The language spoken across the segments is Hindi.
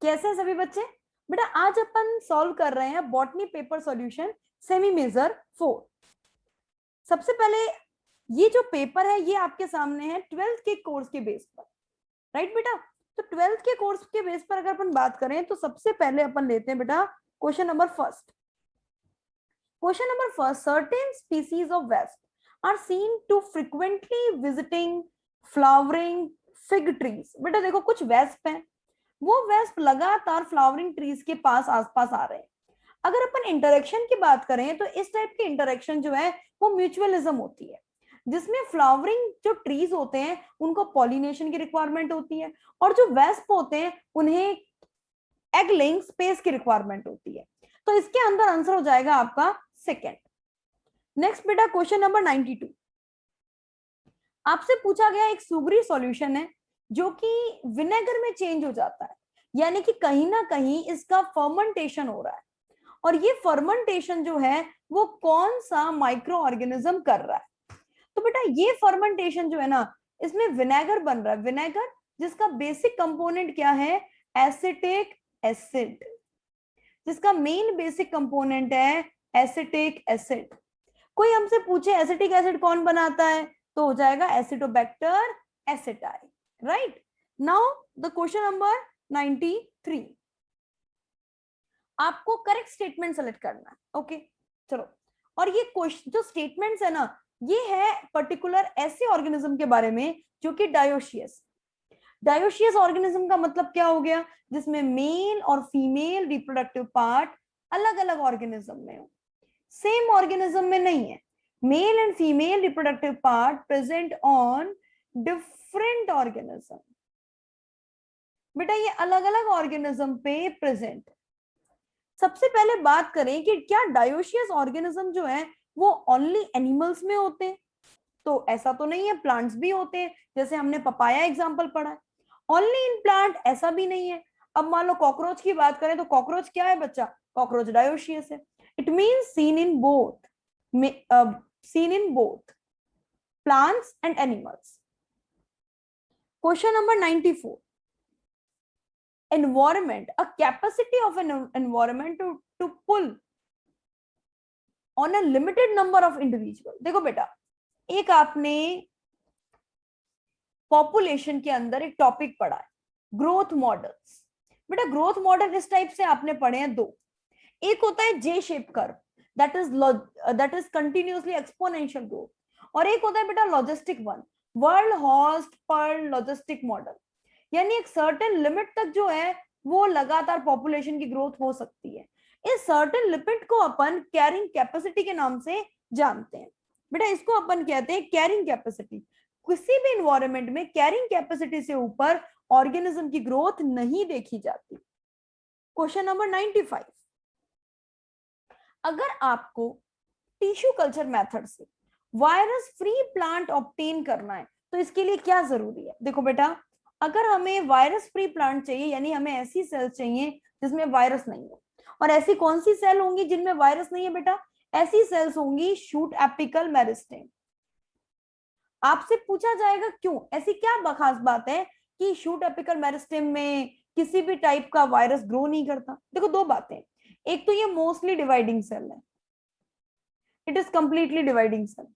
कैसे हैं सभी बच्चे? बेटा आज अपन सॉल्व कर रहे हैं botany paper solution semi major 4। सबसे पहले ये जो पेपर है ये आपके सामने है 12th के कोर्स के बेस पर, राइट बेटा? तो 12th के कोर्स के बेस पर अगर अपन बात करें तो सबसे पहले अपन लेते हैं बेटा question number first. Question number first, certain species of wasp are seen to frequently visiting flowering fig trees. बेटा देखो कुछ वेस्प हैं, वो वेस्प लगातार फ्लावरिंग ट्रीज के पास आसपास आ रहे हैं। अगर अपन इंटरेक्शन की बात करें तो इस टाइप की इंटरेक्शन जो है वो म्यूचुअलिज्म होती है, जिसमें फ्लावरिंग जो ट्रीज होते हैं उनको पॉलिनेशन की रिक्वायरमेंट होती है और जो वेस्प होते हैं उन्हें एग लेइंग स्पेस की रिक्वायरमेंट होती है। तो इसके अंदर आंसर हो जाएगा आपका सेकेंड। नेक्स्ट बेटा क्वेश्चन नंबर 92। आपसे पूछा गया एक सुगरी सॉल्यूशन है जो कि विनेगर में चेंज हो जाता है, यानी कि कहीं ना कहीं इसका फर्मेंटेशन हो रहा है और ये फर्मेंटेशन जो है वो कौन सा माइक्रो ऑर्गेनिज्म कर रहा है। तो बेटा ये फर्मेंटेशन जो है ना, इसमें विनेगर बन रहा है। विनेगर जिसका बेसिक कंपोनेंट क्या है? एसिटिक एसिड, जिसका मेन बेसिक कंपोनेंट है एसिटिक एसिड। कोई हमसे पूछे एसिटिक एसिड कौन बनाता है तो हो जाएगा Acetobacter aceti, right? Now the question number 93। आपको करेक्ट स्टेटमेंट सेलेक्ट करना है, ओके चलो। और ये क्वेश्चन जो स्टेटमेंट्स है ना, ये है पर्टिकुलर ऐसे ऑर्गेनिज्म के बारे में जो कि डायोशियस। डायोशियस ऑर्गेनिज्म का मतलब क्या हो गया? जिसमें मेल और फीमेल रिप्रोडक्टिव पार्ट अलग अलग ऑर्गेनिज्म में हो, सेम ऑर्गेनिज्म में नहीं है। Male and female reproductive part present on different organism. बेटा ये अलग अलग ऑर्गेनिज्म पे प्रेजेंट। सबसे पहले बात करें कि क्या डायोशियस ऑर्गेनिज्म जो है वो ओनली एनिमल्स में होते हैं? तो ऐसा तो नहीं है, प्लांट्स भी होते हैं, जैसे हमने पपाया एग्जांपल पढ़ा है। ओनली इन प्लांट ऐसा भी नहीं है। अब मान लो कॉकरोच की बात करें तो कॉकरोच क्या है बच्चा? कॉकरोच डायोशियस है। It means seen in both, seen in both plants and animals. Question number 94। environment, a capacity of an environment to pull on a limited number of individual। देखो बेटा एक आपने पॉपुलेशन के अंदर एक टॉपिक पढ़ा है ग्रोथ मॉडल्स। बेटा ग्रोथ मॉडल इस टाइप से आपने पढ़े हैं दो। एक होता है जे shape curve, that is continuously exponential growth, और एक होता है बेटा लॉजिस्टिक वन, वर्ल्ड हॉस्ट पर लॉजिस्टिक मॉडल। यानी एक सर्टेन लिमिट तक जो है वो लगातार पॉपुलेशन की ग्रोथ हो सकती है। इस सर्टेन लिमिट को अपन कैरिंग कैपेसिटी के नाम से जानते हैं। बेटा इसको अपन कहते हैं कैरिंग कैपेसिटी। किसी भी इन्वायरमेंट में कैरिंग कैपेसिटी से ऊपर ऑर्गेनिज्म की ग्रोथ नहीं देखी जाती। Question number 95। अगर आपको टिश्यू कल्चर मेथड से वायरस फ्री प्लांट ऑब्टेन करना है तो इसके लिए क्या जरूरी है? देखो बेटा अगर हमें वायरस फ्री प्लांट चाहिए यानी हमें ऐसी सेल्स चाहिए जिसमें वायरस नहीं हो। और ऐसी कौन सी सेल होंगी जिनमें वायरस नहीं है बेटा? ऐसी सेल्स होंगी शूट एपिकल मेरिस्टेम। आपसे पूछा जाएगा क्यों, ऐसी क्या खास बात है कि शूट एपिकल मेरिस्टेम में किसी भी टाइप का वायरस ग्रो नहीं करता? देखो दो बातें, एक तो ये मोस्टली डिवाइडिंग सेल है, it is completely dividing cell.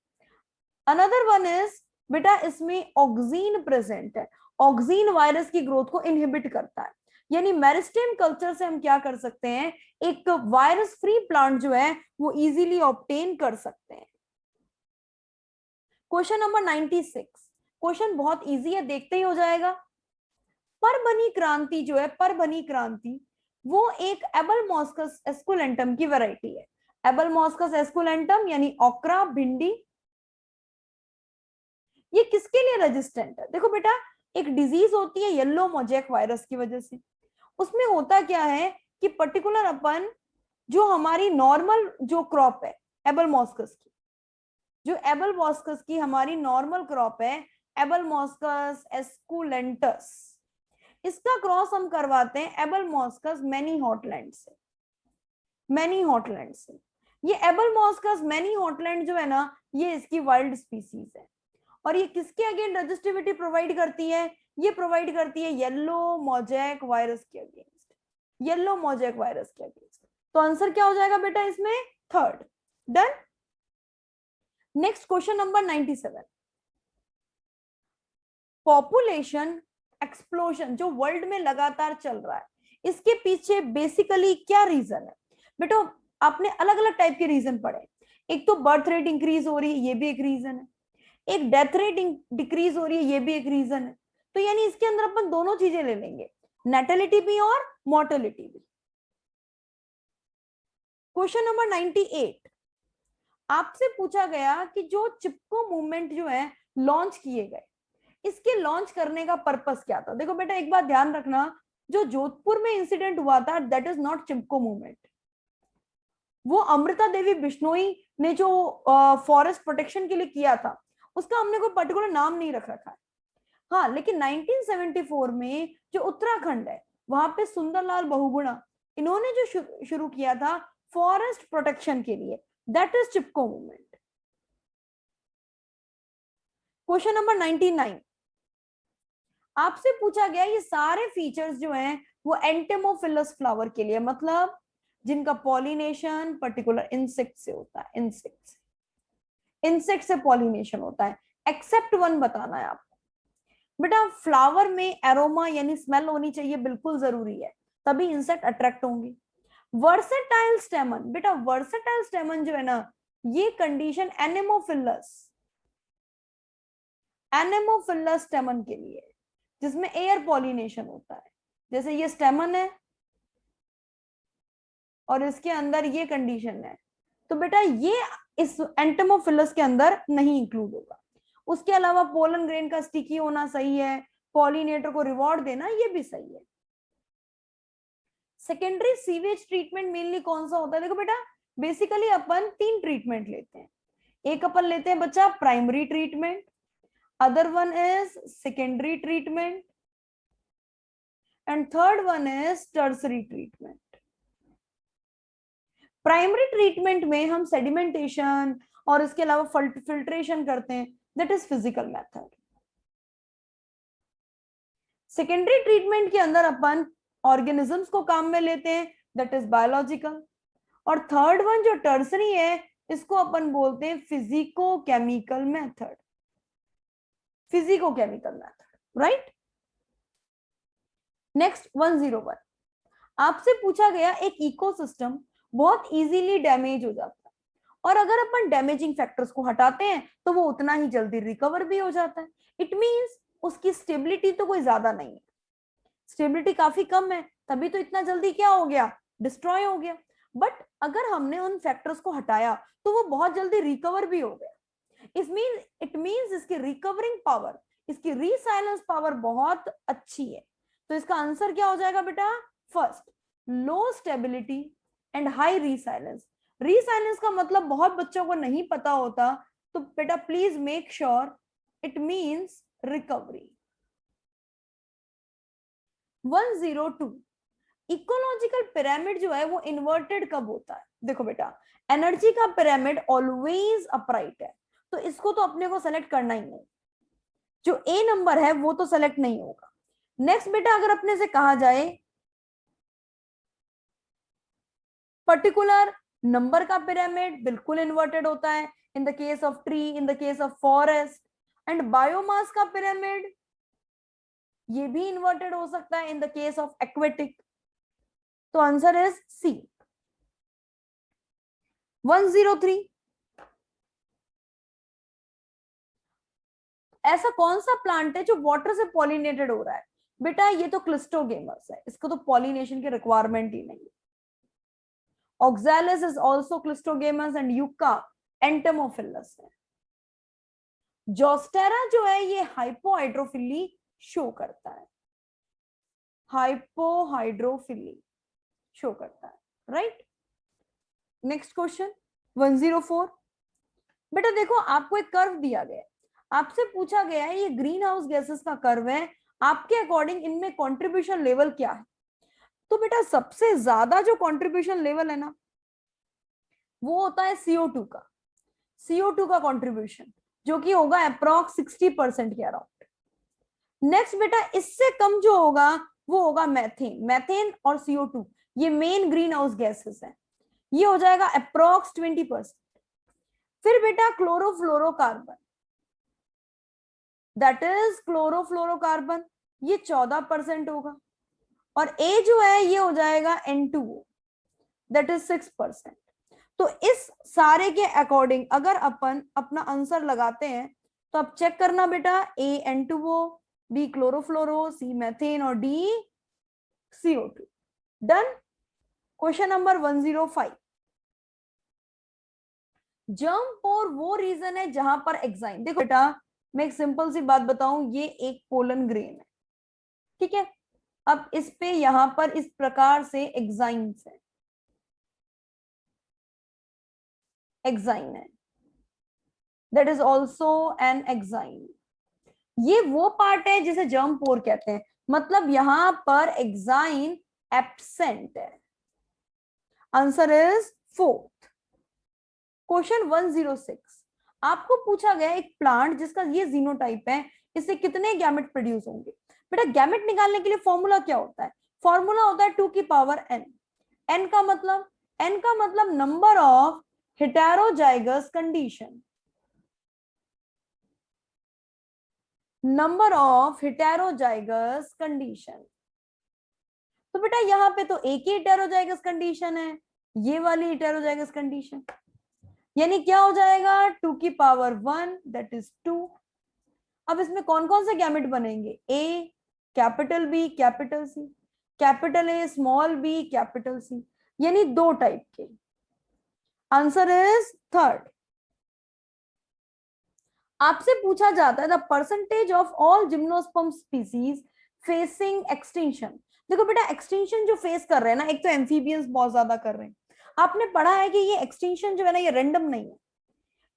Another one is बेटा इसमें ऑक्सीन प्रेजेंट है, ऑक्सीन वायरस की ग्रोथ को इनहिबिट करता है। यानी मेरिस्टेम कल्चर से हम क्या कर सकते हैं, एक वायरस फ्री प्लांट जो है वो इजीली ऑब्टेन कर सकते हैं। Question number 96। क्वेश्चन बहुत इजी है, देखते ही हो जाएगा। परबनी क्रांति जो है, परबनी क्रांति वो एक एबलमॉस्कस एस्कुलेंटम की वैरायटी है। एबलमॉस्कस एस्कुलेंटम यानी ओकरा भिंडी, ये किसके लिए रेजिस्टेंट है? देखो बेटा एक डिजीज होती है येलो मोजैक वायरस की वजह से। उसमें होता क्या है कि पर्टिकुलर अपन जो हमारी नॉर्मल जो क्रॉप है एबलमॉस्कस की, जो एबलमॉस्कस की हमारी नॉर्मल क्रॉप है एबलमॉस्कस एस्कुलेंटस, इसका क्रॉस हम करवाते हैं एबलमॉस्कस मैनी हॉटलैंड से। मैनी हॉटलैंड से ये एबलमॉस्कस मैनी हॉटलैंड जो है ना, ये इसकी वाइल्ड स्पीसीज है। और ये किसके अगेंस्ट रजिस्टिविटी प्रोवाइड करती है? ये प्रोवाइड करती है येलो मोजैक वायरस के अगेंस्ट। येलो मोजेक वायरस के अगेंस्ट। तो आंसर क्या हो जाएगा बेटा इसमें? Third. Done. Next question number 97, population explosion जो वर्ल्ड में लगातार चल रहा है, इसके पीछे बेसिकली क्या रीजन है? बेटा आपने अलग अलग टाइप के रीजन पढ़े। एक तो बर्थ रेट इंक्रीज हो रही है, ये भी एक रीजन है। एक डेथ रेट डिक्रीज हो रही है, ये भी एक रीजन है। तो यानी इसके अंदर अपन दोनों चीजें ले लेंगे, नेटेलिटी भी और मोर्टेलिटी भी। क्वेश्चन नंबर 98, आपसे पूछा गया कि जो चिपको मूवमेंट जो है लॉन्च किए गए, इसके लॉन्च करने का पर्पस क्या था? देखो बेटा एक बात ध्यान रखना, जो जोधपुर में इंसिडेंट हुआ था that is not Chipko movement. वो अमृता देवी बिश्नोई ने जो फॉरेस्ट प्रोटेक्शन के लिए किया था, उसका हमने कोई पर्टिकुलर नाम नहीं रख रखा है। हाँ, लेकिन 1974 में जो उत्तराखंड है वहां पे सुंदरलाल बहुगुणा, इन्होंने जो शुरू किया था फॉरेस्ट प्रोटेक्शन के लिए, that is Chipko movement. Question number 99, आपसे पूछा गया ये सारे फीचर्स जो हैं वो एंटेमोफिलस फ्लावर के लिए, मतलब जिनका पॉलिनेशन पर्टिकुलर इंसेक्ट से होता है, इंसेक्ट से पॉलिनेशन होता है, एक्सेप्ट वन बताना है आपको। बेटा फ्लावर में एरोमा यानी स्मेल होनी चाहिए, बिल्कुल जरूरी है, तभी इंसेक्ट अट्रैक्ट होंगे। वर्सेटाइल स्टेमन, बेटा वर्सेटाइल स्टेमन जो है ना, ये कंडीशन एनेमोफिलस स्टेमन के लिए, जिसमें एयर पॉलिनेशन होता है। जैसे ये स्टेमन है और इसके अंदर ये कंडीशन है, तो बेटा ये इस एंटेमोफिलस के अंदर नहीं इंक्लूड होगा। उसके अलावा पोलन ग्रेन का स्टिकी होना सही है, पॉलिनेटर को रिवॉर्ड देना ये भी सही है। सेकेंडरी सीवेज ट्रीटमेंट मेनली कौन सा होता है? देखो बेटा बेसिकली अपन 3 ट्रीटमेंट लेते हैं। एक अपन लेते हैं बच्चा primary treatment, other one is secondary treatment and third one is tertiary treatment. Primary treatment में हम सेडिमेंटेशन और इसके अलावा फिल्ट्रेशन करते हैं, that is physical method. Secondary treatment के अंदर अपन ऑर्गेनिजम्स को काम में लेते हैं, दैट इज बायोलॉजिकल। और थर्ड वन जो टर्सरी है, इसको अपन बोलते हैं physico chemical method, right. Next 101, आपसे पूछा गया एक इकोसिस्टम बहुत इजीली डैमेज हो जाता है, और अगर अपन डैमेजिंग फैक्टर्स को हटाते हैं तो वो उतना ही जल्दी रिकवर भी हो जाता है। इट मींस उसकी स्टेबिलिटी तो कोई ज्यादा नहीं है, स्टेबिलिटी काफी कम है, तभी तो इतना जल्दी क्या हो गया, डिस्ट्रॉय हो गया। बट अगर हमने उन फैक्टर्स को हटाया तो वो बहुत जल्दी रिकवर भी हो गया। इट मींस इसकी रिकवरिंग पावर, इसकी रीसाइलेंस पावर बहुत अच्छी है। तो इसका आंसर क्या हो जाएगा बेटा? First, low stability and high resilience. Resilience का मतलब बहुत बच्चों को नहीं पता होता, तो बेटा please make sure it means recovery. 102, ecological pyramid जो है वो इन्वर्टेड कब होता है? देखो बेटा एनर्जी का पिरामिड ऑलवेज अपराइट है, तो इसको तो अपने को सेलेक्ट करना ही नहीं, जो ए नंबर है वो तो सेलेक्ट नहीं होगा। नेक्स्ट बेटा अगर अपने से कहा जाए पर्टिकुलर नंबर का पिरामिड, बिल्कुल इन्वर्टेड होता है in the case of tree, in the case of forest. And biomass का पिरामिड ये भी इन्वर्टेड हो सकता है in the case of aquatic. तो आंसर इज सी। 103, ऐसा कौन सा प्लांट है जो वाटर से पॉलिनेटेड हो रहा है? बेटा ये तो क्लिस्टोगेमस है, इसको तो पॉलिनेशन की रिक्वायरमेंट ही नहीं है। Oxalis is also cleistogamous and Yucca entomophilous है। जोस्टेरा जो है ये हाइपोहाइड्रोफिली शो करता है, हाइपोहाइड्रोफिली शो करता है, राइट। नेक्स्ट क्वेश्चन 104, बेटा देखो आपको एक कर्व दिया गया है, आपसे पूछा गया है ये ग्रीन हाउस गैसेस का कर्व है, आपके अकॉर्डिंग इनमें कंट्रीब्यूशन लेवल क्या है? तो बेटा सबसे ज्यादा जो कंट्रीब्यूशन लेवल है ना वो होता है CO2 का, CO2 का कंट्रीब्यूशन जो कि होगा अप्रॉक्स 60% के अराउंड। नेक्स्ट बेटा इससे कम जो होगा वो होगा मैथेन। मैथेन और CO2 ये मेन ग्रीन हाउस गैसेस हैं, ये हो जाएगा अप्रोक्स 20%। फिर बेटा क्लोरोफ्लोरोकार्बन, दैट इज क्लोरोफ्लोरोकार्बन, ये 14% होगा। और ए जो है ये हो जाएगा N2O, दैट इज 6%। तो इस सारे के अकॉर्डिंग अगर अपन अपना आंसर लगाते हैं तो अब चेक करना बेटा, A N2O, B chlorofluoro, C methane और D CO2। Done. Question number 105, germ pore वो रीजन है जहां पर एक्साइन, देखो बेटा मैं एक सिंपल सी बात बताऊं, ये एक पोलन ग्रेन है, ठीक है। अब इस पे यहां पर इस प्रकार से एक्साइन्स है, एक्साइन है, that is also an exine. ये वो पार्ट है जिसे जर्म पोर कहते हैं, मतलब यहां पर एक्साइन एब्सेंट है। Answer is 4th। क्वेश्चन 106, आपको पूछा गया एक प्लांट जिसका ये जीनोटाइप है, इससे कितने गैमेट प्रोड्यूस होंगे। बेटा गैमेट निकालने के लिए फॉर्मूला क्या होता है, फॉर्मूला होता है 2 की पावर n। n का मतलब number of heterozygous condition, number of heterozygous condition. तो बेटा यहाँ पे तो एक ही हेटेरोजाइगस कंडीशन है, ये वाली हेटेरोजाइगस कंडीशन, यानी क्या हो जाएगा 2 की पावर 1 दैट इज 2। अब इसमें कौन कौन से गैमेट बनेंगे, A capital B capital C, capital A small B capital C, यानी 2 टाइप के। Answer is 3rd। आपसे पूछा जाता है the percentage of all gymnosperm species facing extinction. देखो बेटा एक्सटिंक्शन जो फेस कर रहे हैं ना, एक तो एम्फीबियंस बहुत ज्यादा कर रहे हैं, आपने पढ़ा है कि ये एक्सटिंक्शन जो है ना ये रैंडम नहीं है।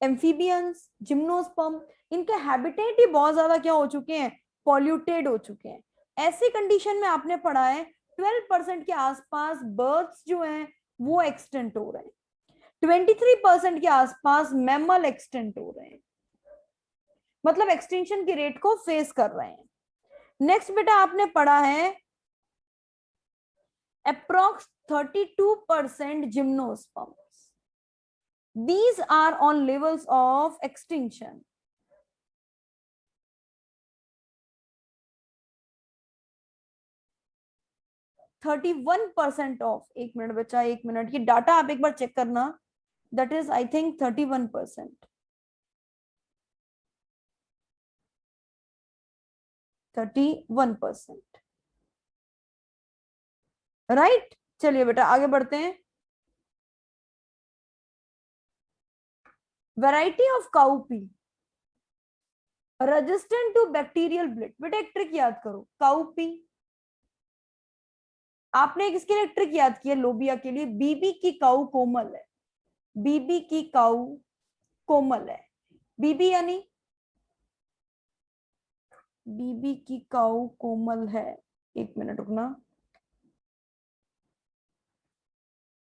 एम्फीबियंस, जिम्नोस्पर्म, इनके हैबिटेट ही बहुत ज्यादा क्या हो चुके हैं, पॉल्यूटेड हो चुके हैं। ऐसी कंडीशन में आपने पढ़ा है 12% के आसपास बर्ड्स जो हैं वो एक्सटेंट हो रहे हैं, 23% के आसपास मैमल एक्सटेंट हो रहे हैं, मतलब एक्सटिंक्शन की रेट को फेस कर रहे हैं। नेक्स्ट बेटा आपने पढ़ा है approx 32% gymnosperms, these are on levels of extinction। 31% of, एक मिनट बच्चा, एक मिनट, ये डाटा आप एक बार चेक करना, that is I think 31%, 31%, right. चलिए बेटा आगे बढ़ते हैं। Variety of cowpea resistant to bacterial blight. बेटा एक ट्रिक याद करो, काउपी, आपने किसके लिए ट्रिक याद किया, लोबिया के लिए, बीबी की काऊ कोमल है, बीबी की काऊ कोमल है, बीबी यानी बीबी की काऊ कोमल है, एक मिनट रुकना।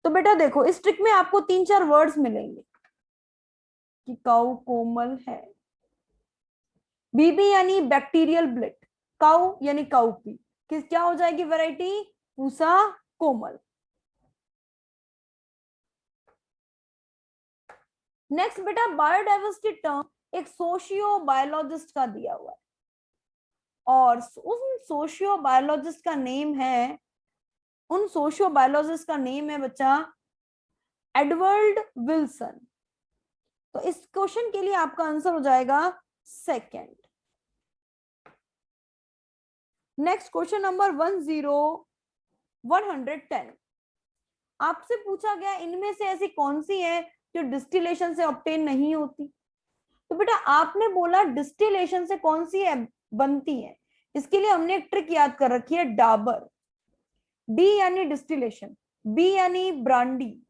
तो बेटा देखो इस ट्रिक में आपको 3-4 वर्ड्स मिलेंगे कि काऊ कोमल है, बीबी यानी बैक्टीरियल ब्लिट, काऊ यानी काउपी, किस क्या हो जाएगी वैरायटी, पूसा कोमल। नेक्स्ट बेटा बायोडाइवर्सिटी टर्म एक सोशियो बायोलॉजिस्ट का दिया हुआ है, और उन सोशियो बायोलॉजिस्ट का नेम है, उन सोशियो बायोलॉजिस्ट का नेम है बच्चा एडवर्ड विल्सन। तो इस क्वेश्चन के लिए आपका आंसर हो जाएगा 2nd। नेक्स्ट क्वेश्चन नंबर 110, आपसे पूछा गया इनमें से ऐसी कौन सी है जो डिस्टिलेशन से ऑब्टेन नहीं होती। तो बेटा आपने बोला डिस्टिलेशन से कौन सी है बनती है, इसके लिए हमने एक ट्रिक याद कर रखी है, डाबर, डी यानी डिस्टिलेशन, बी यानी ब्रांडी,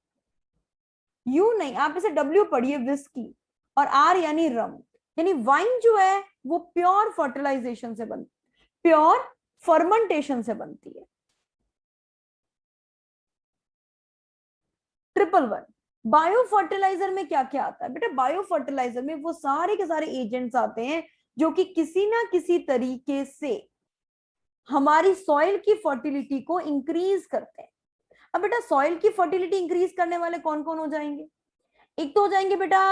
यू नहीं, आप इसे डब्ल्यू पढ़िए विस्की, और आर यानी रम, यानी वाइन जो है वो प्योर फर्टिलाइजेशन से बनती, प्योर फर्मेंटेशन से बनती है। 111, बायो फर्टिलाइजर में क्या क्या आता है बेटा, बायो फर्टिलाइजर में वो सारे के सारे एजेंट्स आते हैं जो कि किसी ना किसी तरीके से हमारी सॉइल की फर्टिलिटी को इंक्रीज करते हैं। अब बेटा सॉइल की फर्टिलिटी इंक्रीज करने वाले कौन कौन हो जाएंगे? एक तो हो जाएंगे बेटा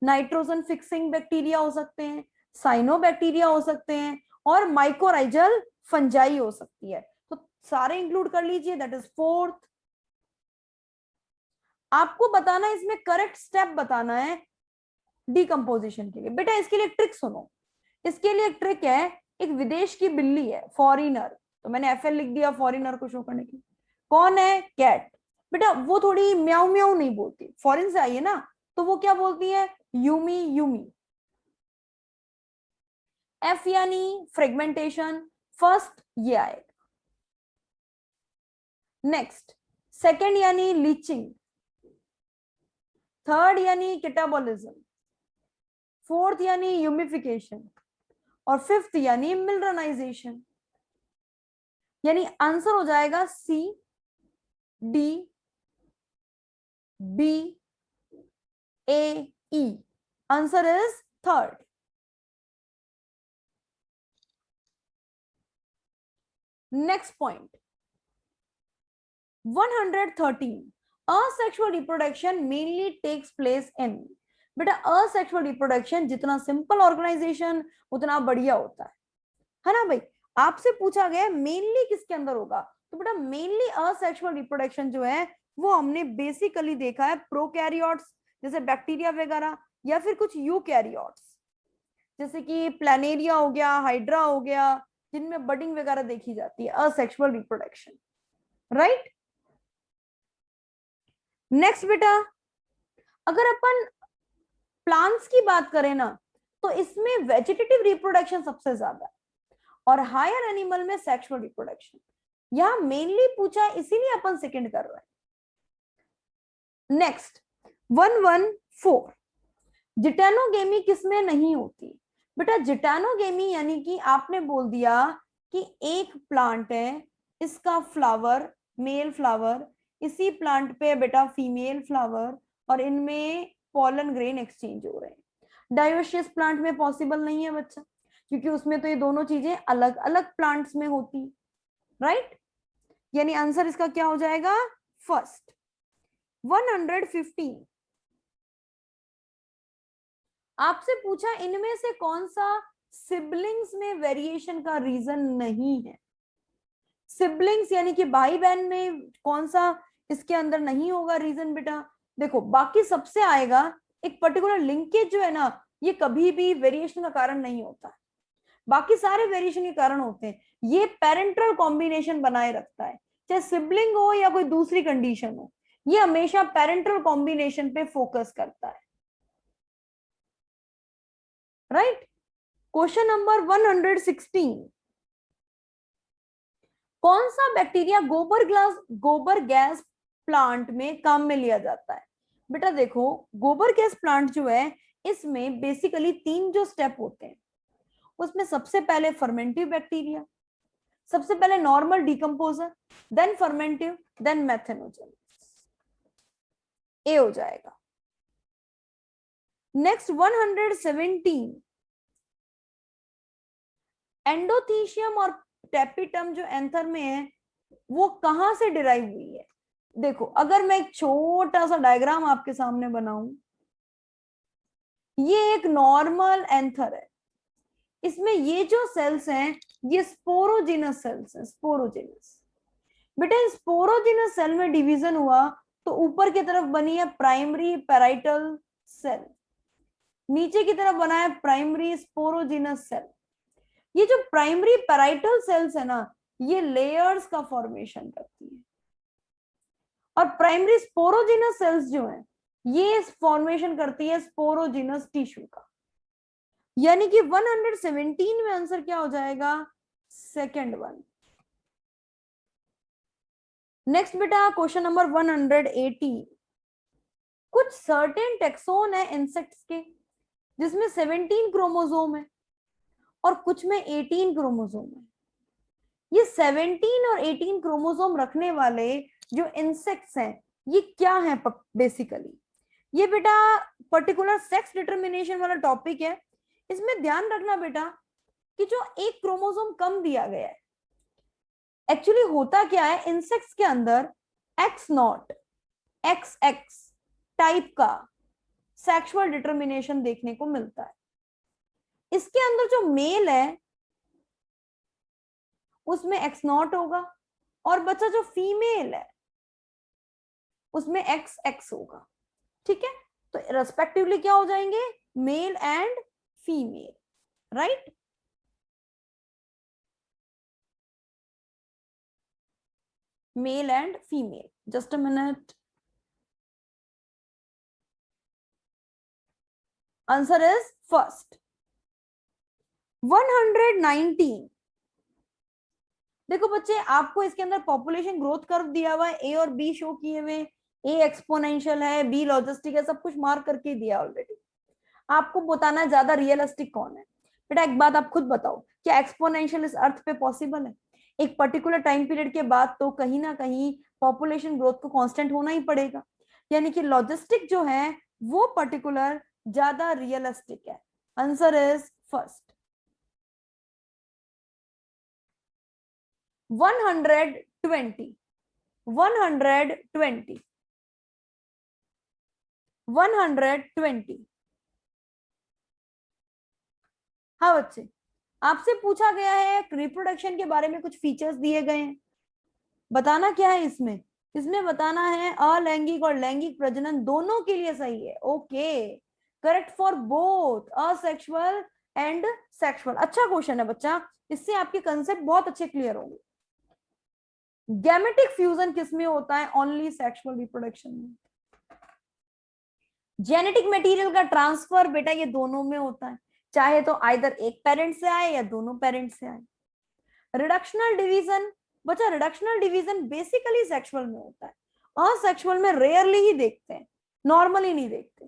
नाइट्रोजन फिक्सिंग बैक्टीरिया हो सकते हैं, साइनोबैक्टीरिया हो सकते हैं, और माइकोराइजल फंजाई हो सकती है। तो सारे इंक्लूड कर लीजिए, दैट इज फोर्थ। आपको बताना है इसमें करेक्ट स्टेप बताना है डिकम्पोजिशन के लिए। बेटा इसके लिए ट्रिक सुनो, इसके लिए एक ट्रिक है, एक विदेश की बिल्ली है, फॉरिनर, तो मैंने एफएल लिख दिया फॉरिनर को शो करने के लिए। कौन है? कैट। बेटा वो थोड़ी म्याऊ म्याऊ नहीं बोलती, फॉरेन से आई है ना, तो वो क्या बोलती है? Yumi Yumi. एफ यानी फ्रेगमेंटेशन, फर्स्ट ये आएगा। नेक्स्ट सेकंड यानी लीचिंग, थर्ड यानी कैटाबॉलिज्म, फोर्थ यानी यूमिफिकेशन, और फिफ्थ यानी मिनरलाइजेशन। यानी आंसर हो जाएगा c d b a e. Answer is third. Next point 113, asexual reproduction mainly takes place in। बेटा asexual reproduction जितना सिंपल ऑर्गेनाइजेशन उतना बढ़िया होता है ना भाई। आपसे पूछा गया मेनली किसके अंदर होगा, तो बेटा मेनली असेक्सुअल रिप्रोडक्शन जो है वो हमने बेसिकली देखा है प्रोकैरियोट्स जैसे बैक्टीरिया वगैरह, या फिर कुछ यूकैरियोट्स जैसे कि प्लानेरिया हो गया, हाइड्रा हो गया, जिनमें बडिंग वगैरह देखी जाती है, असेक्सुअल रिप्रोडक्शन, राइट। नेक्स्ट बेटा अगर अपन प्लांट्स की बात करें ना, तो इसमें वेजिटेटिव रिप्रोडक्शन सबसे ज्यादा है, और हायर एनिमल में सेक्सुअल रिप्रोडक्शन। यहां मेनली पूछा इसीलिए अपन सेकंड कर रहे हैं। नेक्स्ट 114, जिटेनोगेमी किसमें नहीं होती? बेटा जिटेनोगेमी यानी कि आपने बोल दिया कि एक प्लांट है, इसका फ्लावर मेल फ्लावर, इसी प्लांट पे बेटा फीमेल फ्लावर, और इनमें पॉलन ग्रेन एक्सचेंज हो रहे हैं। डायोशियस प्लांट में पॉसिबल नहीं है बच्चा, क्योंकि उसमें तो ये दोनों चीजें अलग अलग प्लांट्स में होती, राइट। यानी आंसर इसका क्या हो जाएगा? फर्स्ट। 115, आपसे पूछा इनमें से कौन सा सिबलिंग्स में वेरिएशन का रीजन नहीं है। सिबलिंग्स यानी कि भाई बहन में कौन सा इसके अंदर नहीं होगा रीजन? बेटा देखो बाकी सबसे आएगा, एक पर्टिकुलर लिंकेज जो है ना ये कभी भी वेरिएशन का कारण नहीं होता, बाकी सारे वेरिएशन के कारण होते हैं। ये पेरेंटल कॉम्बिनेशन बनाए रखता है, चाहे सिबलिंग हो या कोई दूसरी कंडीशन हो, ये हमेशा पेरेंटल कॉम्बिनेशन पे फोकस करता है, राइट। क्वेश्चन नंबर 116, कौन सा बैक्टीरिया गोबर गैस प्लांट में काम में लिया जाता है? बेटा देखो गोबर गैस प्लांट जो है इसमें बेसिकली 3 जो स्टेप होते हैं, उसमें सबसे पहले फर्मेंटिव बैक्टीरिया, सबसे पहले नॉर्मल डिकम्पोजर, देन फर्मेंटिव, देन मेथेनोजेनिस। ए हो जाएगा। नेक्स्ट 117, एंडोथीशियम और टेपिटम जो एंथर में है वो कहां से डिराइव हुई है? देखो अगर मैं एक छोटा सा डायग्राम आपके सामने बनाऊं, ये एक नॉर्मल एंथर है, इसमें ये जो सेल्स हैं ये स्पोरोजिनस सेल्स हैं, स्पोरोजिनस। बेटा इन स्पोरोजिनस सेल में डिवीजन हुआ तो ऊपर की तरफ बनी है प्राइमरी पैराइटल सेल, नीचे की तरफ बना है प्राइमरी स्पोरोजिनस सेल। ये जो प्राइमरी पैराइटल सेल्स है ना ये लेयर्स का फॉर्मेशन करती है, और प्राइमरी स्पोरोजिनस सेल्स जो है ये फॉर्मेशन करती है स्पोरोजिनस टिश्यू का। यानी कि 117 में आंसर क्या हो जाएगा? Second one. नेक्स्ट बेटा क्वेश्चन नंबर 180, कुछ सर्टेन टेक्सोन है इंसेक्ट्स के जिसमें 17 क्रोमोसोम है और कुछ में 18 क्रोमोसोम है। ये 17 और 18 क्रोमोसोम रखने वाले जो इंसेक्ट्स हैं ये क्या है? बेसिकली ये बेटा पर्टिकुलर सेक्स डिटरमिनेशन वाला टॉपिक है। इसमें ध्यान रखना बेटा कि जो एक क्रोमोसोम कम दिया गया है एक्चुअली होता क्या है, इंसेक्ट्स के अंदर x not x x type का सेक्सुअल डिटर्मिनेशन देखने को मिलता है। इसके अंदर जो मेल है उसमें एक्स नॉट होगा, और बच्चा जो फीमेल है उसमें एक्स एक्स होगा। ठीक है, तो रेस्पेक्टिवली क्या हो जाएंगे, male and female, right. Male and female, just a minute. Answer is first 119। देखो बच्चे, आपको इसके अंदर पॉपुलेशन ग्रोथ कर्व दिया हुआ है, ए और बी शो किए हुए, ए एक्सपोनेंशियल है, बी लॉजिस्टिक है, सब कुछ मार्क करके दिया ऑलरेडी। आपको बताना है ज्यादा रियलिस्टिक कौन है। बेटा एक बात आप खुद बताओ, क्या एक्सपोनेंशियल इस अर्थ पे पॉसिबल है? एक पर्टिकुलर टाइम पीरियड के बाद तो कहीं ना कहीं पॉपुलेशन ग्रोथ को कांस्टेंट होना ही पड़ेगा, यानी कि लॉजिस्टिक जो है वो पर्टिकुलर ज्यादा रियलिस्टिक है। Answer is first 120 120 120। हाँ बच्चे, आपसे पूछा गया है रिप्रोडक्शन के बारे में, कुछ फीचर्स दिए गए हैं, बताना क्या है इसमें। इसमें बताना है अलैंगिक और लैंगिक प्रजनन दोनों के लिए सही है। Okay, correct for both asexual and sexual. अच्छा क्वेश्चन है बच्चा, इससे आपके कंसेप्ट बहुत अच्छे क्लियर होंगे। गैमेटिक फ्यूजन किसमें होता है? ओनली सेक्सुअल रिप्रोडक्शन में। जेनेटिक मटेरियल का ट्रांसफर बेटा ये दोनों में होता है, चाहे तो आइदर एक पेरेंट से आए या दोनों पेरेंट से आए। रिडक्शनल डिवीजन, बच्चा रिडक्शनल डिवीजन बेसिकली सेक्सुअल में होता है, असेक्सुअल में रेयरली ही देखते हैं, नॉर्मली नहीं देखते।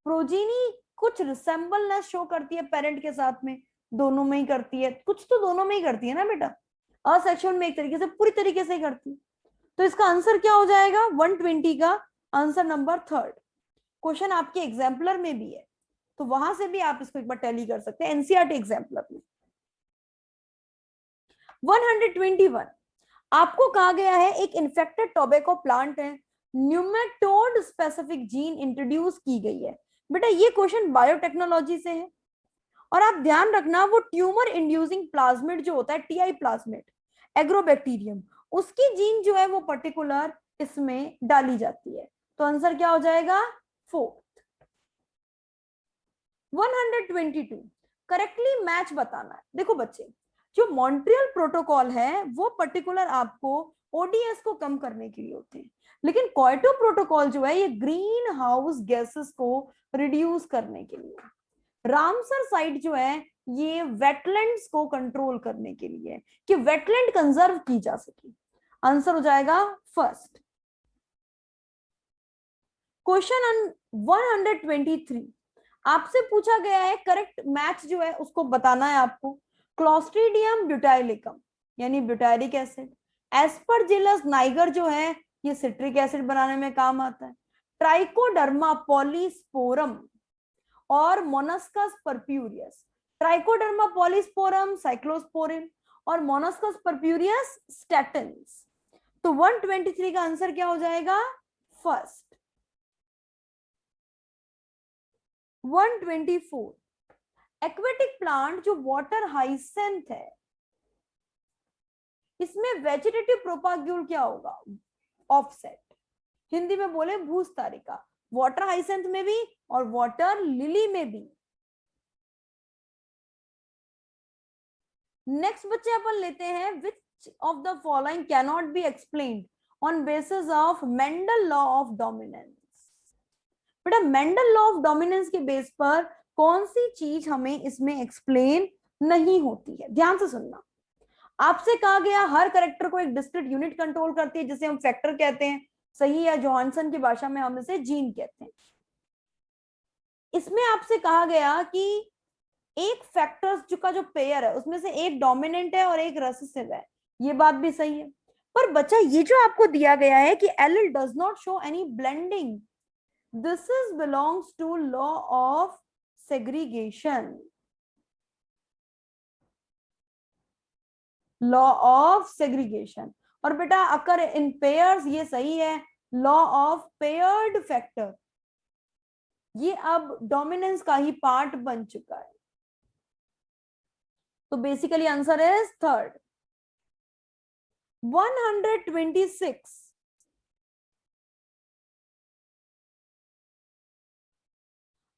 प्रोजीनी कुछ रिसेंबलनेस शो करती है पेरेंट के साथ में, दोनों में ही करती है, कुछ तो दोनों में ही करती है ना बेटा, असेक्सुअल में एक तरीके से पूरी तरीके से ही करती है। तो इसका आंसर क्या हो जाएगा 120 का आंसर नंबर थर्ड। क्वेश्चन आपके एग्जाम्पलर में भी है, तो वहां से भी आप इसको एक बार टैली कर सकते हैं, एनसीईआरटी एग्जाम्पलर में। 121 आपको कहा गया है एक इन्फेक्टेड टोबैको प्लांट है, न्यूमेटोड स्पेसिफिक जीन इंट्रोड्यूस की गई है। बेटा ये क्वेश्चन बायोटेक्नोलॉजी से है, और आप ध्यान रखना वो ट्यूमर इंड्यूसिंग प्लाज्मिड जो होता है, टीआई प्लाज्मिड एग्रोबैक्टीरियम, उसकी जीन जो है वो पर्टिकुलर इसमें डाली जाती है। तो आंसर क्या हो जाएगा फोर्थ। 122 करेक्टली मैच बताना है। देखो बच्चे, जो मॉन्ट्रियल प्रोटोकॉल है वो पर्टिकुलर आपको ओडीएस को कम करने के लिए होते हैं, लेकिन क्योटो प्रोटोकॉल जो है ये ग्रीन हाउस गैसेस को रिड्यूस करने के लिए। रामसर साइट जो है ये वेटलैंड्स को कंट्रोल करने के लिए, कि वेटलैंड कंजर्व की जा सके। आंसर हो जाएगा फर्स्ट। क्वेश्चन 123 आपसे पूछा गया है, करेक्ट मैच जो है उसको बताना है आपको। क्लोस्ट्रीडियम ब्यूटाइलिकम यानी ब्यूटाइलिक एसिड, एस्परजिलस नाइगर जो है ये सिट्रिक एसिड बनाने में काम आता है, ट्राइकोडर्मा पॉलीस्पोरम और Monascus purpureus. Trichoderma polysporum cyclosporin और मोनस्कस परप्यूरियस स्टैटिन्स। तो 123 का आंसर क्या हो जाएगा फर्स्ट। 124 एक्वेटिक प्लांट जो वाटर हाइसेंथ है, इसमें वेजिटेटिव प्रोपाग्यूल क्या होगा? ऑफसेट, हिंदी में बोले भूस्तारिका, वाटर हाइसेंथ में भी और वाटर लिली में भी। नेक्स्ट बच्चे अपन लेते हैं, which of the following can not be explained on basis of Mendel law of dominance. बेटा मेंडल लॉ ऑफ डोमिनेंस के बेस पर कौन सी चीज हमें इसमें एक्सप्लेन नहीं होती है? ध्यान से सुनना। आपसे कहा गया हर करेक्टर को एक डिस्क्रीट यूनिट कंट्रोल करती है जिसे हम फैक्टर कहते हैं, सही, या जोहानसन की भाषा में हम इसे जीन कहते हैं। इसमें आपसे कहा गया कि एक फैक्टर्स जो का जो पेयर है उसमें से एक डोमिनेंट है और एक रिसेसिव है, ये बात भी सही है। पर बच्चा ये जो आपको दिया गया है कि allele does not show any blending, this is belongs to law of segregation. Law of segregation. और बेटा अकर इन पेयर्स, ये सही है, लॉ ऑफ पेयर्ड फैक्टर, ये अब डोमिनेंस का ही पार्ट बन चुका है। तो बेसिकली आंसर इज थर्ड। 126,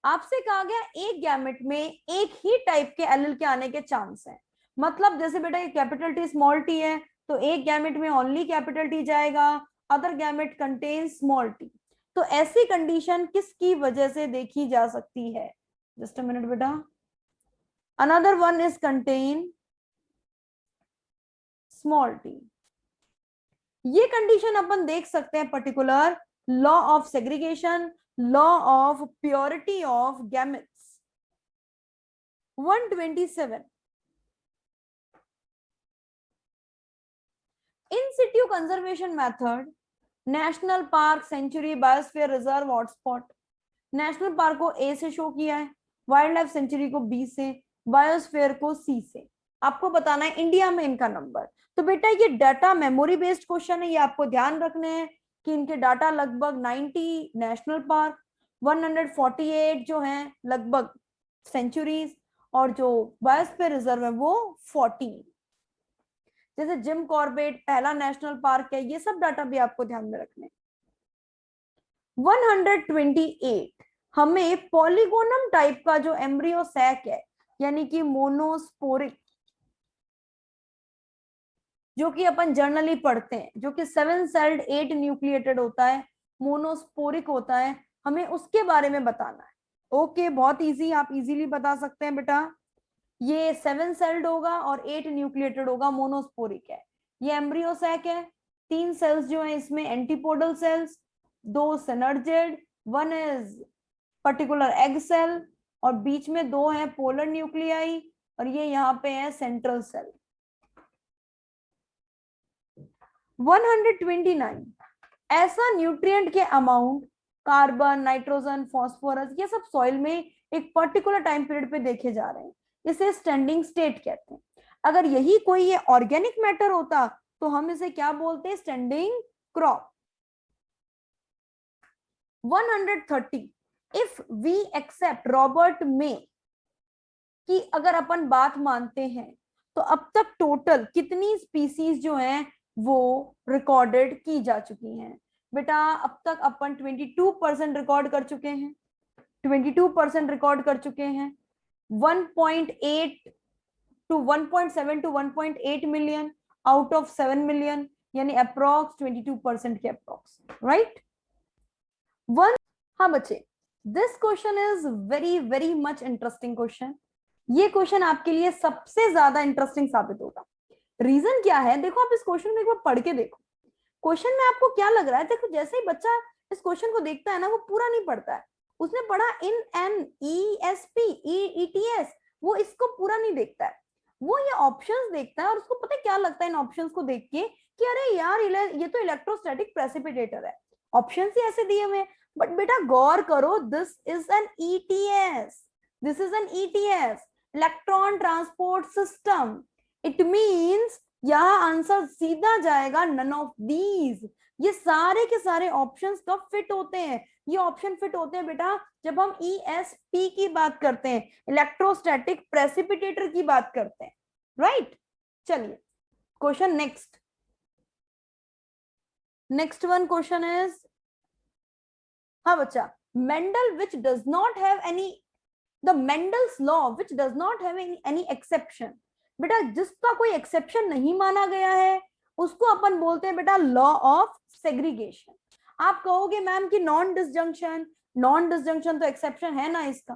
आपसे कहा गया एक गैमेट में एक ही टाइप के एलील के आने के चांस हैं। मतलब जैसे बेटा ये कैपिटल टी स्मॉल टी है, तो एक गैमेट में ओनली कैपिटल टी जाएगा, other gamete contain small T. तो ऐसी कंडीशन किसकी वजह से देखी जा सकती है? जस्ट अ मिनट बेटा। Another one is contain small T. ये कंडीशन अपन देख सकते हैं particular law of segregation, law of purity of gametes. 127, in situ conservation method, national park, sanctuary, biosphere reserve, hotspot. National park को ए से शो किया है, वाइल्ड लाइफ सेंचुरी को बी से, बायोस्फीयर को सी से। आपको बताना है इंडिया में इनका नंबर। तो बेटा ये डाटा मेमोरी बेस्ड क्वेश्चन है, ये आपको ध्यान रखने हैं कि इनके डाटा लगभग 90 नेशनल पार्क, 148 जो है लगभग सेंचुरीज, और जो बायोस्फीयर रिजर्व है वो 14। जैसे जिम कॉर्बेट पहला नेशनल पार्क है, ये सब डाटा भी आपको ध्यान में रखने। 128, हमें पॉलीगोनम टाइप का जो एम्ब्रियो सैक है, यानी कि मोनोस्पोरिक, जो कि अपन जर्नली पढ़ते हैं, जो कि 7 सेल्ड 8 न्यूक्लिएटेड होता है, मोनोस्पोरिक होता है, हमें उसके बारे में बताना है। ओके, बहुत इजी, आप इजीली बता सकते हैं बेटा। ये 7 सेल्ड होगा और 8 न्यूक्लिएटेड होगा, मोनोस्पोरिक है। ये एम्ब्रियो सैक है, 3 सेल्स जो है इसमें antipodal cells, 2 synergid, 1 is particular egg cell, और बीच में 2 है पोलर न्यूक्लियाई, और ये यहाँ पे है सेंट्रल सेल। 129, ऐसा न्यूट्रिएंट के अमाउंट, कार्बन, नाइट्रोजन, फास्फोरस, ये सब सॉइल में एक पर्टिकुलर टाइम पीरियड पे देखे जा रहे हैं, इसे स्टैंडिंग स्टेट कहते हैं। अगर यही कोई ये ऑर्गेनिक मैटर होता तो हम इसे क्या बोलते हैं? Standing crop. 130, if we accept Robert May की अगर अपन बात मानते हैं, तो अब तक टोटल कितनी स्पीसीज जो हैं वो रिकॉर्डेड की जा चुकी हैं? बेटा अब तक अपन 22% रिकॉर्ड कर चुके हैं, 22% रिकॉर्ड कर चुके हैं। 1.8 to 1.7 to 1.8 million out of 7 million, यानी अप्रोक्स 22% के अप्रोक्स, राइट। हाँ बच्चे, this question is very very much interesting question. ये क्वेश्चन आपके लिए सबसे ज्यादा इंटरेस्टिंग साबित होगा। रीजन क्या है? देखो आप इस क्वेश्चन को एक बार पढ़ के देखो। क्वेश्चन में आपको क्या लग रहा है? देखो जैसे ही बच्चा इस क्वेश्चन को देखता है ना, वो पूरा नहीं पढ़ता है। उसने पढ़ा इन एन ESP ETS, वो इसको पूरा नहीं देखता है, वो ये ऑप्शंस देखता है, और उसको पता है क्या लगता है इन ऑप्शंस को देख के कि अरे यार ये तो इलेक्ट्रोस्टैटिक प्रेसिपिटेटर है, ऑप्शंस ही ऐसे दिए हुए हैं। बट बेटा गौर करो, this is an ETS, this is an ETS, electron transport system. It means यहां आंसर सीधा जाएगा नन ऑफ दीज। ये सारे के सारे ऑप्शंस कब फिट होते हैं? ये ऑप्शन फिट होते हैं बेटा जब हम ESP की बात करते हैं, इलेक्ट्रोस्टैटिक प्रेसिपिटेटर की बात करते हैं, राइट। चलिए question next one question is, हाँ बच्चा, Mendel which does not have any, the Mendel's law which does not have any exception. बेटा जिसका कोई एक्सेप्शन नहीं माना गया है उसको अपन बोलते हैं बेटा लॉ ऑफ सेग्रीगेशन। आप कहोगे मैम कि नॉन डिसजंक्शन, नॉन डिसजंक्शन तो एक्सेप्शन है ना इसका।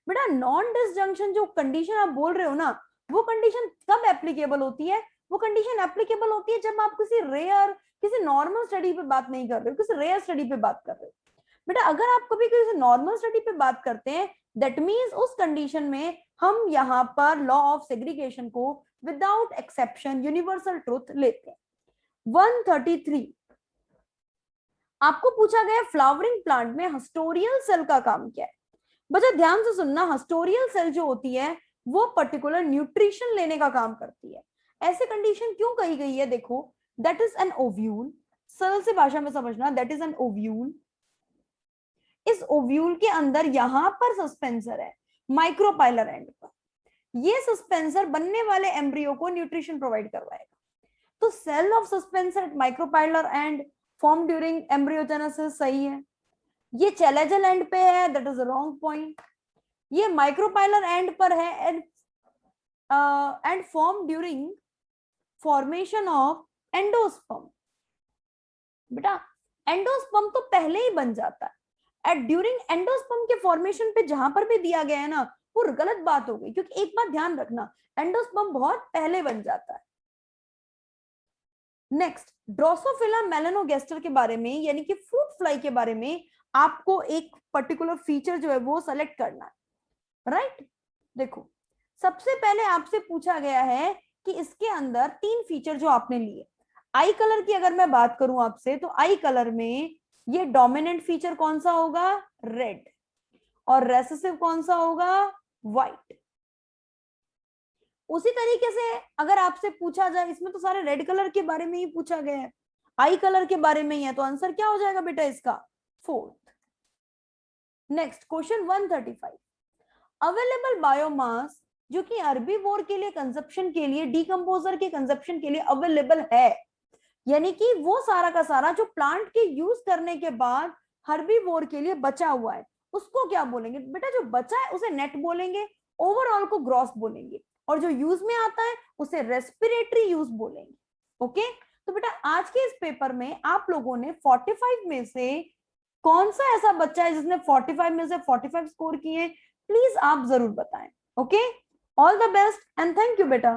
बेटा नॉन डिसजंक्शन जो कंडीशन आप बोल रहे हो ना, वो कंडीशन कब एप्लीकेबल होती है? वो कंडीशन एप्लीकेबल होती है जब आप किसी रेयर, किसी नॉर्मल स्टडी पे बात नहीं कर रहे हो, किसी रेयर स्टडी पे बात कर रहे हो। बेटा अगर आप कभी किसी नॉर्मल स्टडी पे बात करते हैं, दैट मीन्स उस कंडीशन में हम यहाँ पर लॉ ऑफ सेग्रीगेशन को विदाउट एक्सेप्शन यूनिवर्सल ट्रूथ लेते हैं। 133, आपको पूछा गया फ्लावरिंग प्लांट में हस्टोरियल सेल का काम क्या है? बच्चा ध्यान से सुनना, हस्टोरियल सेल जो होती है वो पर्टिकुलर न्यूट्रिशन लेने का काम करती है। ऐसे कंडीशन क्यों कही गई है? देखो, दैट इज एन ओव्यूल, सरल से भाषा में समझना, दैट इज एन ओव्यूल। इस ओव्यूल के अंदर यहां पर सस्पेंसर है माइक्रोपाइलर एंड पर, ये सस्पेंसर बनने वाले एम्ब्रियो को न्यूट्रिशन प्रोवाइड करवाएगा। तो cell of suspensor at micropylar end form during embryogenesis सही है। ये चैलेजल एंड पे है, दैट इज रॉन्ग पॉइंट। ये माइक्रोपाइलर एंड पर है end form during formation of endosperm. बेटा एंडोस्पर्म तो पहले ही बन जाता है, एट ड्यूरिंग एंडोस्पर्म के फॉर्मेशन पे जहां पर भी दिया गया है ना, वो गलत बात हो गई, क्योंकि एक बात ध्यान रखना, एंडोस्पर्म बहुत पहले बन जाता है। नेक्स्ट, ड्रोसोफिला मेलानोगेस्टर के बारे में, यानी कि फ्रूट फ्लाई के बारे में आपको एक पर्टिकुलर फीचर जो है वो सेलेक्ट करना है, राइट? देखो, सबसे पहले आपसे पूछा गया है कि इसके अंदर 3 फीचर जो आपने लिए, आई कलर की अगर मैं बात करूं आपसे, तो आई कलर में ये डोमिनेंट फीचर कौन सा होगा? रेड। और रेसेसिव कौन सा होगा? व्हाइट। उसी तरीके से अगर आपसे पूछा जाए, इसमें तो सारे रेड कलर के बारे में ही पूछा गया है, आई कलर के बारे में ही है, तो आंसर क्या हो जाएगा बेटा इसका? 4th। Next question 135, available biomass जो कि हर्बीवोर के लिए कंजप्शन के लिए, डीकंपोजर के कंजप्शन के लिए अवेलेबल है, यानी कि वो सारा का सारा जो प्लांट के यूज करने के बाद हर्बीवोर के लिए बचा हुआ है, उसको क्या बोलेंगे बेटा? जो बचा है उसे नेट बोलेंगे, ओवरऑल को ग्रॉस बोलेंगे, और जो यूज में आता है उसे रेस्पिरेटरी यूज बोलेंगे। ओके, तो बेटा आज के इस पेपर में आप लोगों ने 45 में से कौन सा ऐसा बच्चा है जिसने 45 में से 45 स्कोर किए, प्लीज आप जरूर बताएं। Okay, all the best and thank you बेटा।